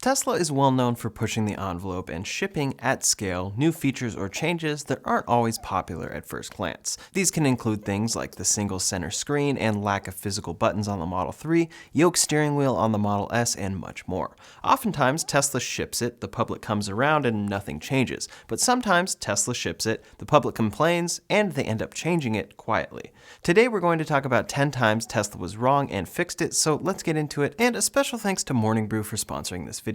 Tesla is well known for pushing the envelope and shipping at scale new features or changes that aren't always popular at first glance. These can include things like the single center screen and lack of physical buttons on the Model 3, Yoke steering wheel on the Model S, and much more. Oftentimes, Tesla ships it, the public comes around, and nothing changes. But sometimes, Tesla ships it, the public complains, and they end up changing it quietly. Today, we're going to talk about 10 times Tesla was wrong and fixed it, so let's get into it, and a special thanks to Morning Brew for sponsoring this video.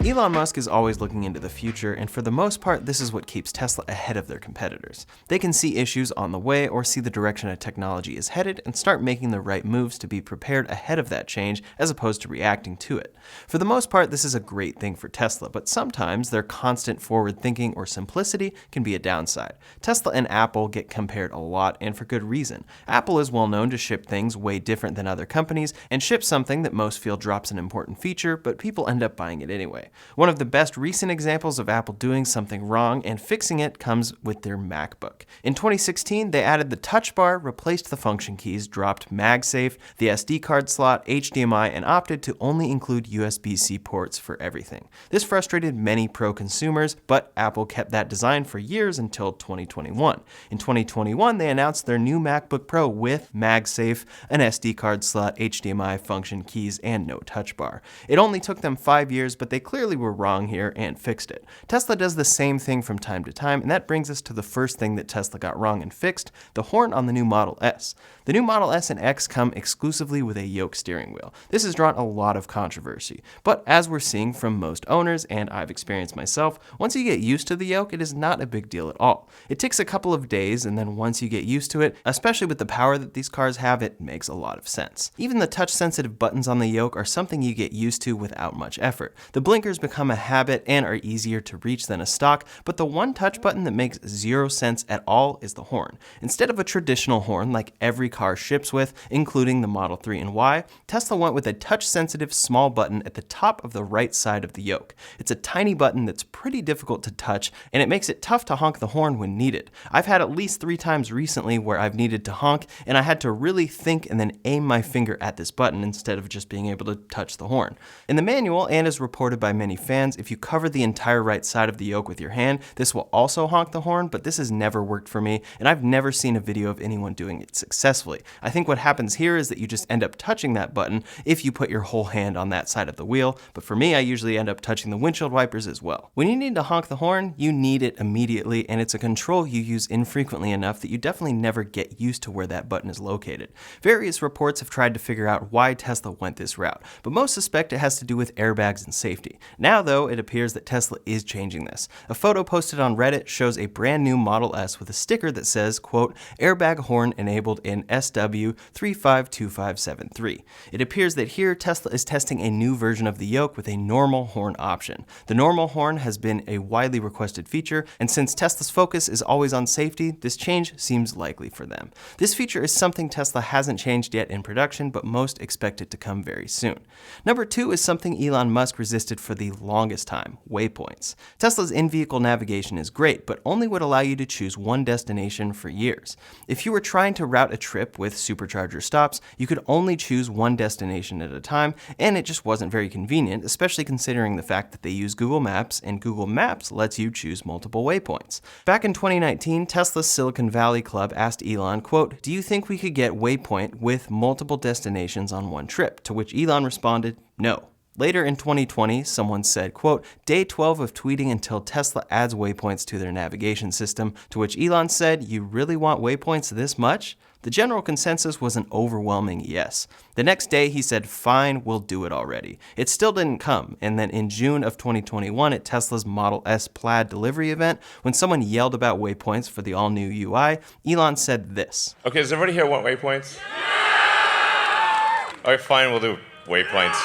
Elon Musk is always looking into the future, and for the most part, this is what keeps Tesla ahead of their competitors. They can see issues on the way or see the direction a technology is headed and start making the right moves to be prepared ahead of that change as opposed to reacting to it. For the most part, this is a great thing for Tesla, but sometimes their constant forward thinking or simplicity can be a downside. Tesla and Apple get compared a lot, and for good reason. Apple is well known to ship things way different than other companies and ship something that most feel drops an important feature, but people end up buying it anyway. One of the best recent examples of Apple doing something wrong and fixing it comes with their MacBook. In 2016, they added the touch bar, replaced the function keys, dropped MagSafe, the SD card slot, HDMI, and opted to only include USB-C ports for everything. This frustrated many pro consumers, but Apple kept that design for years until 2021. In 2021, they announced their new MacBook Pro with MagSafe, an SD card slot, HDMI, function keys, and no touch bar. It only took them 5 years, but they clearly were wrong here and fixed it. Tesla does the same thing from time to time, and that brings us to the first thing that Tesla got wrong and fixed, the horn on the new Model S. The new Model S and X come exclusively with a Yoke steering wheel. This has drawn a lot of controversy, but as we're seeing from most owners, and I've experienced myself, once you get used to the Yoke, it is not a big deal at all. It takes a couple of days, and then once you get used to it, especially with the power that these cars have, it makes a lot of sense. Even the touch-sensitive buttons on the Yoke are something you get used to without much effort. The blinkers become a habit and are easier to reach than a stock, but the one touch button that makes zero sense at all is the horn. Instead of a traditional horn like every car ships with, including the Model 3 and Y, Tesla went with a touch-sensitive small button at the top of the right side of the Yoke. It's a tiny button that's pretty difficult to touch, and it makes it tough to honk the horn when needed. I've had at least 3 times recently where I've needed to honk, and I had to really think and then aim my finger at this button instead of just being able to touch the horn. In the manual, and as reported by many fans, if you cover the entire right side of the Yoke with your hand, this will also honk the horn, but this has never worked for me, and I've never seen a video of anyone doing it successfully. I think what happens here is that you just end up touching that button if you put your whole hand on that side of the wheel, but for me, I usually end up touching the windshield wipers as well. When you need to honk the horn, you need it immediately, and it's a control you use infrequently enough that you definitely never get used to where that button is located. Various reports have tried to figure out why Tesla went this route, but most suspect it has to do with airbags and safety. Now, though, it appears that Tesla is changing this. A photo posted on Reddit shows a brand new Model S with a sticker that says, quote, airbag horn enabled in SW352573. It appears that here Tesla is testing a new version of the Yoke with a normal horn option. The normal horn has been a widely requested feature, and since Tesla's focus is always on safety, this change seems likely for them. This feature is something Tesla hasn't changed yet in production, but most expect it to come very soon. Number 2 is something Elon Musk resisted for the longest time, Waypoints. Tesla's in-vehicle navigation is great, but only would allow you to choose one destination for years. If you were trying to route a trip with supercharger stops, you could only choose one destination at a time, and it just wasn't very convenient, especially considering the fact that they use Google Maps, and Google Maps lets you choose multiple waypoints. Back in 2019, Tesla's Silicon Valley Club asked Elon, quote, do you think we could get Waypoint with multiple destinations on one trip? To which Elon responded, no. Later in 2020, someone said, quote, day 12 of tweeting until Tesla adds waypoints to their navigation system, to which Elon said, you really want waypoints this much? The general consensus was an overwhelming yes. The next day, he said, fine, we'll do it already. It still didn't come, and then in June of 2021 at Tesla's Model S Plaid delivery event, when someone yelled about waypoints for the all-new UI, Elon said this. Okay, does everybody here want waypoints? Yeah! All right, fine, we'll do waypoints.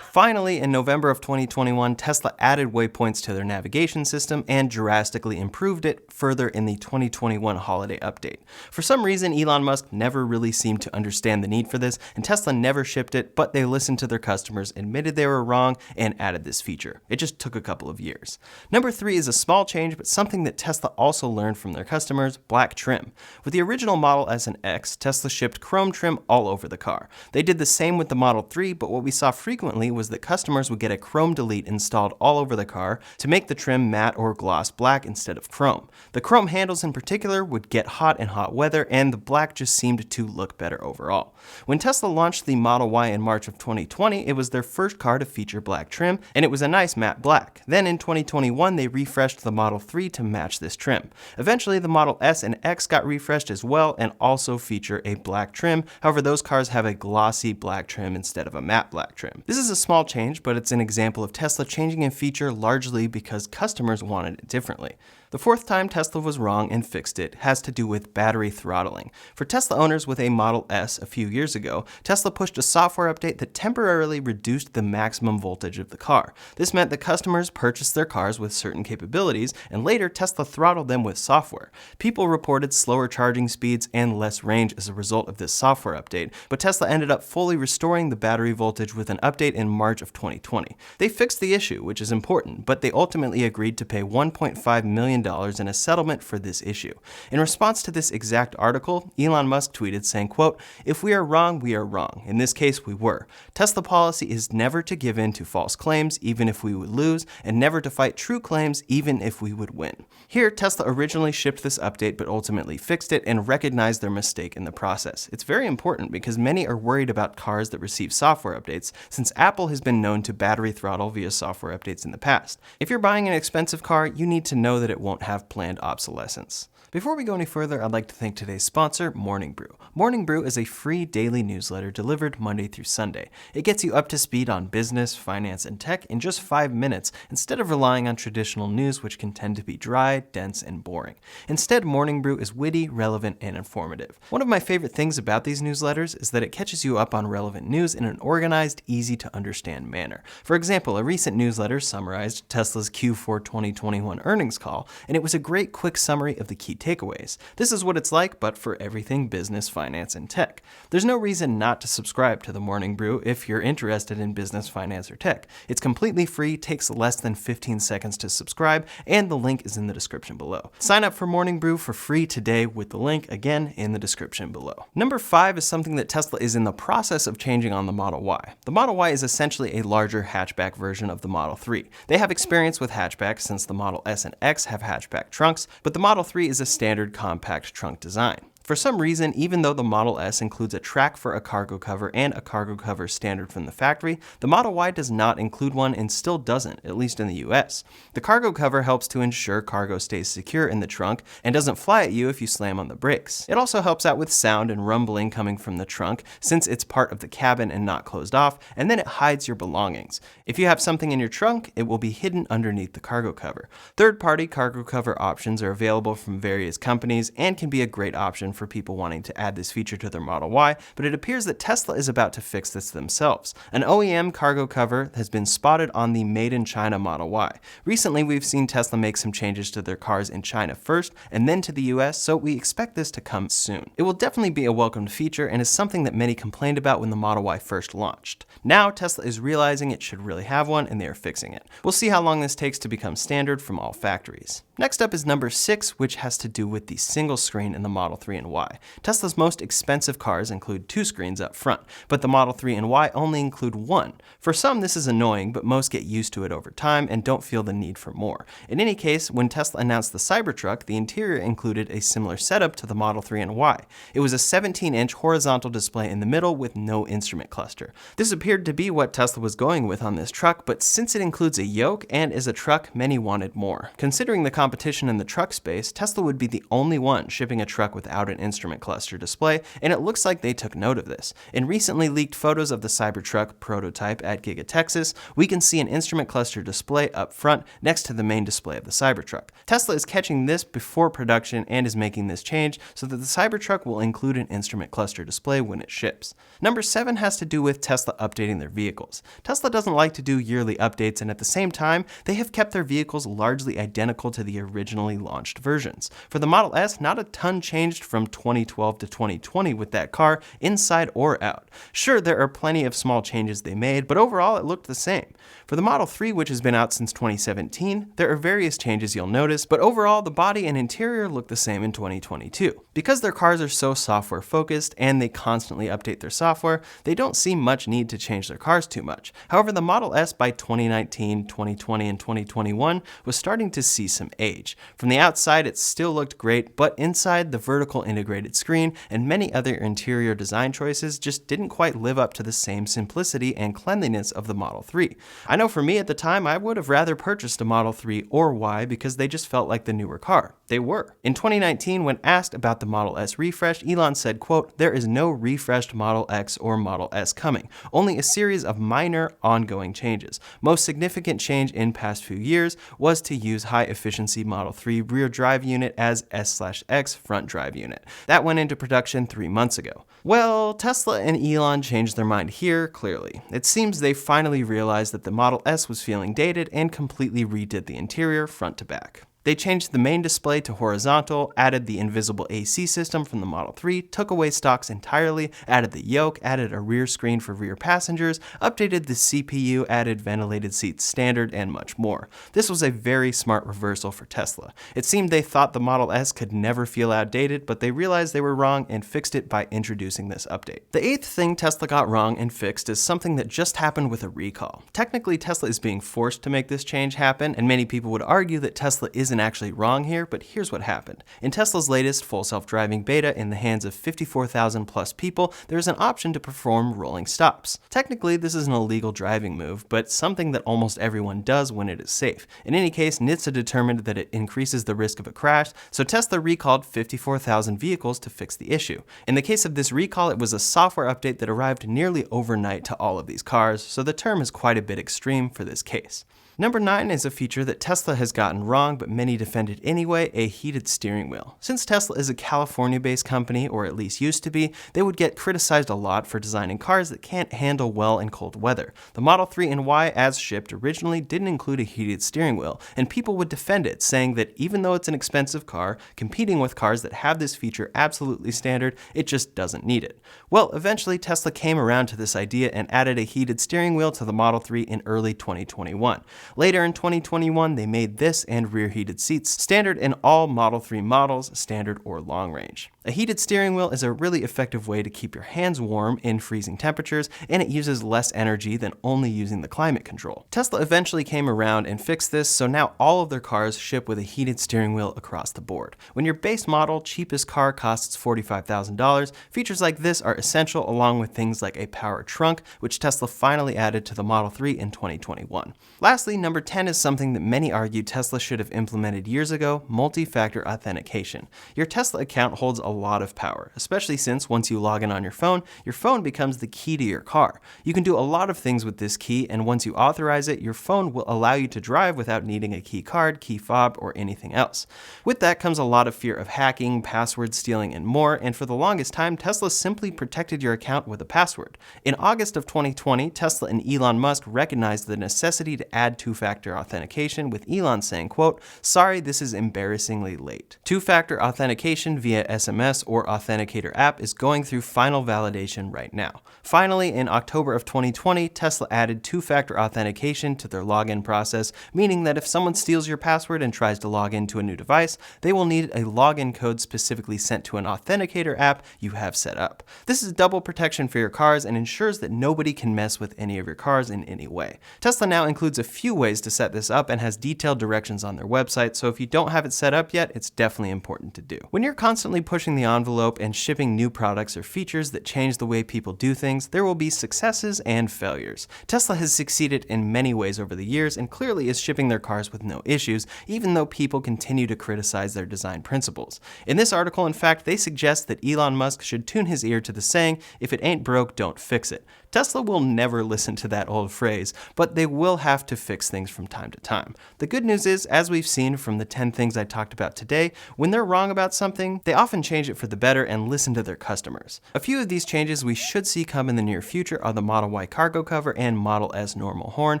Finally, in November of 2021, Tesla added Waypoints to their navigation system and drastically improved it further in the 2021 holiday update. For some reason, Elon Musk never really seemed to understand the need for this, and Tesla never shipped it, but they listened to their customers, admitted they were wrong, and added this feature. It just took a couple of years. Number 3 is a small change, but something that Tesla also learned from their customers: black trim. With the original Model S and X, Tesla shipped chrome trim all over the car. They did the same with the Model 3, but what we saw frequently was that customers would get a chrome delete installed all over the car to make the trim matte or gloss black instead of chrome. The chrome handles in particular would get hot in hot weather, and the black just seemed to look better overall. When Tesla launched the Model Y in March of 2020, it was their first car to feature black trim, and it was a nice matte black. Then in 2021, they refreshed the Model 3 to match this trim. Eventually, the Model S and X got refreshed as well and also feature a black trim. However, those cars have a glossy black trim instead of a matte black trim. This is a small change, but it's an example of Tesla changing a feature largely because customers wanted it differently. The fourth time Tesla was wrong and fixed it has to do with battery throttling. For Tesla owners with a Model S a few years ago, Tesla pushed a software update that temporarily reduced the maximum voltage of the car. This meant that customers purchased their cars with certain capabilities, and later Tesla throttled them with software. People reported slower charging speeds and less range as a result of this software update, but Tesla ended up fully restoring the battery voltage with an update in March of 2020. They fixed the issue, which is important, but they ultimately agreed to pay $1.5 million in a settlement for this issue. In response to this exact article, Elon Musk tweeted saying, quote, "If we are wrong, we are wrong. In this case, we were. Tesla policy is never to give in to false claims, even if we would lose, and never to fight true claims, even if we would win." Here, Tesla originally shipped this update, but ultimately fixed it and recognized their mistake in the process. It's very important because many are worried about cars that receive software updates, since Apple has been known to battery throttle via software updates in the past. If you're buying an expensive car, you need to know that it won't have planned obsolescence. Before we go any further, I'd like to thank today's sponsor, Morning Brew. Morning Brew is a free daily newsletter delivered Monday through Sunday. It gets you up to speed on business, finance, and tech in just 5 minutes, instead of relying on traditional news, which can tend to be dry, dense, and boring. Instead, Morning Brew is witty, relevant, and informative. One of my favorite things about these newsletters is that it catches you up on relevant news in an organized, easy-to-understand manner. For example, a recent newsletter summarized Tesla's Q4 2021 earnings call, and it was a great quick summary of the key takeaways. This is what it's like, but for everything business, finance, and tech. There's no reason not to subscribe to the Morning Brew if you're interested in business, finance, or tech. It's completely free, takes less than 15 seconds to subscribe, and the link is in the description below. Sign up for Morning Brew for free today with the link, again, in the description below. Number 5 is something that Tesla is in the process of changing on the Model Y. The Model Y is essentially a larger hatchback version of the Model 3. They have experience with hatchbacks since the Model S and X have hatchback trunks, but the Model 3 is a standard compact trunk design. For some reason, even though the Model S includes a track for a cargo cover and a cargo cover standard from the factory, the Model Y does not include one and still doesn't, at least in the US. The cargo cover helps to ensure cargo stays secure in the trunk and doesn't fly at you if you slam on the brakes. It also helps out with sound and rumbling coming from the trunk, since it's part of the cabin and not closed off, and then it hides your belongings. If you have something in your trunk, it will be hidden underneath the cargo cover. Third-party cargo cover options are available from various companies and can be a great option for people wanting to add this feature to their Model Y, but it appears that Tesla is about to fix this themselves. An OEM cargo cover has been spotted on the Made in China Model Y. Recently, we've seen Tesla make some changes to their cars in China first and then to the US, so we expect this to come soon. It will definitely be a welcomed feature and is something that many complained about when the Model Y first launched. Now, Tesla is realizing it should really have one, and they are fixing it. We'll see how long this takes to become standard from all factories. Next up is number 6, which has to do with the single screen in the Model 3 and Y. Tesla's most expensive cars include 2 screens up front, but the Model 3 and Y only include 1. For some, this is annoying, but most get used to it over time and don't feel the need for more. In any case, when Tesla announced the Cybertruck, the interior included a similar setup to the Model 3 and Y. It was a 17-inch horizontal display in the middle with no instrument cluster. This appeared to be what Tesla was going with on this truck, but since it includes a yoke and is a truck, many wanted more. Considering the competition in the truck space, Tesla would be the only one shipping a truck without an instrument cluster display, and it looks like they took note of this. In recently leaked photos of the Cybertruck prototype at Giga Texas, we can see an instrument cluster display up front next to the main display of the Cybertruck. Tesla is catching this before production and is making this change so that the Cybertruck will include an instrument cluster display when it ships. Number 7 has to do with Tesla updating their vehicles. Tesla doesn't like to do yearly updates, and at the same time, they have kept their vehicles largely identical to the originally launched versions. For the Model S, not a ton changed from 2012 to 2020 with that car, inside or out. Sure, there are plenty of small changes they made, but overall it looked the same. For the Model 3, which has been out since 2017, there are various changes you'll notice, but overall the body and interior look the same in 2022. Because their cars are so software focused and they constantly update their software, they don't see much need to change their cars too much. However, the Model S by 2019, 2020, and 2021 was starting to see some age. From the outside, it still looked great, but inside, the vertical integrated screen and many other interior design choices just didn't quite live up to the same simplicity and cleanliness of the Model 3. I know for me at the time, I would have rather purchased a Model 3 or Y because they just felt like the newer car. They were. In 2019, when asked about the Model S refresh, Elon said, quote, "There is no refreshed Model X or Model S coming, only a series of minor ongoing changes. Most significant change in past few years was to use high-efficiency Model 3 rear drive unit as S/X front drive unit. That went into production 3 months ago." Well, Tesla and Elon changed their mind here, clearly. It seems they finally realized that the Model S was feeling dated and completely redid the interior front to back. They changed the main display to horizontal, added the invisible AC system from the Model 3, took away stocks entirely, added the yoke, added a rear screen for rear passengers, updated the CPU, added ventilated seats standard, and much more. This was a very smart reversal for Tesla. It seemed they thought the Model S could never feel outdated, but they realized they were wrong and fixed it by introducing this update. The 8th thing Tesla got wrong and fixed is something that just happened with a recall. Technically, Tesla is being forced to make this change happen, and many people would argue that Tesla isn't actually wrong here, but here's what happened. In Tesla's latest full self-driving beta in the hands of 54,000 plus people, there's an option to perform rolling stops. Technically, this is an illegal driving move, but something that almost everyone does when it is safe. In any case, NHTSA determined that it increases the risk of a crash, so Tesla recalled 54,000 vehicles to fix the issue. In the case of this recall, it was a software update that arrived nearly overnight to all of these cars, so the term is quite a bit extreme for this case. Number 9 is a feature that Tesla has gotten wrong, but many defended anyway, a heated steering wheel. Since Tesla is a California-based company, or at least used to be, they would get criticized a lot for designing cars that can't handle well in cold weather. The Model 3 and Y, as shipped originally, didn't include a heated steering wheel, and people would defend it, saying that even though it's an expensive car, competing with cars that have this feature absolutely standard, it just doesn't need it. Well, eventually Tesla came around to this idea and added a heated steering wheel to the Model 3 in early 2021. Later in 2021, they made this and rear heated seats standard in all Model 3 models, standard or long range. A heated steering wheel is a really effective way to keep your hands warm in freezing temperatures, and it uses less energy than only using the climate control. Tesla eventually came around and fixed this, so now all of their cars ship with a heated steering wheel across the board. When your base model, cheapest car costs $45,000, features like this are essential, along with things like a power trunk, which Tesla finally added to the Model 3 in 2021. Lastly, number 10 is something that many argue Tesla should have implemented years ago: multi-factor authentication. Your Tesla account holds a lot of power, especially since once you log in on your phone becomes the key to your car. You can do a lot of things with this key, and once you authorize it, your phone will allow you to drive without needing a key card, key fob, or anything else. With that comes a lot of fear of hacking, password stealing, and more, and for the longest time, Tesla simply protected your account with a password. In August of 2020, Tesla and Elon Musk recognized the necessity to add two-factor authentication, with Elon saying, quote, "Sorry, this is embarrassingly late." Two-factor authentication via SMS or Authenticator app is going through final validation right now. Finally, in October of 2020, Tesla added two-factor authentication to their login process, meaning that if someone steals your password and tries to log into a new device, they will need a login code specifically sent to an Authenticator app you have set up. This is double protection for your cars and ensures that nobody can mess with any of your cars in any way. Tesla now includes a few ways to set this up and has detailed directions on their website, so if you don't have it set up yet, it's definitely important to do. When you're constantly pushing pushing the envelope and shipping new products or features that change the way people do things, there will be successes and failures. Tesla has succeeded in many ways over the years and clearly is shipping their cars with no issues, even though people continue to criticize their design principles. In this article, in fact, they suggest that Elon Musk should tune his ear to the saying, "If it ain't broke, don't fix it." Tesla will never listen to that old phrase, but they will have to fix things from time to time. The good news is, as we've seen from the 10 things I talked about today, when they're wrong about something, they often change it for the better and listen to their customers. A few of these changes we should see come in the near future are the Model Y cargo cover and Model S normal horn,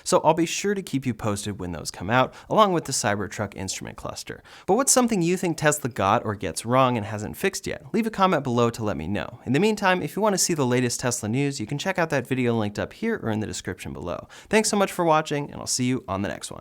so I'll be sure to keep you posted when those come out, along with the Cybertruck instrument cluster. But what's something you think Tesla got or gets wrong and hasn't fixed yet? Leave a comment below to let me know. In the meantime, if you want to see the latest Tesla news, you can check out that video linked up here or in the description below. Thanks so much for watching, and I'll see you on the next one.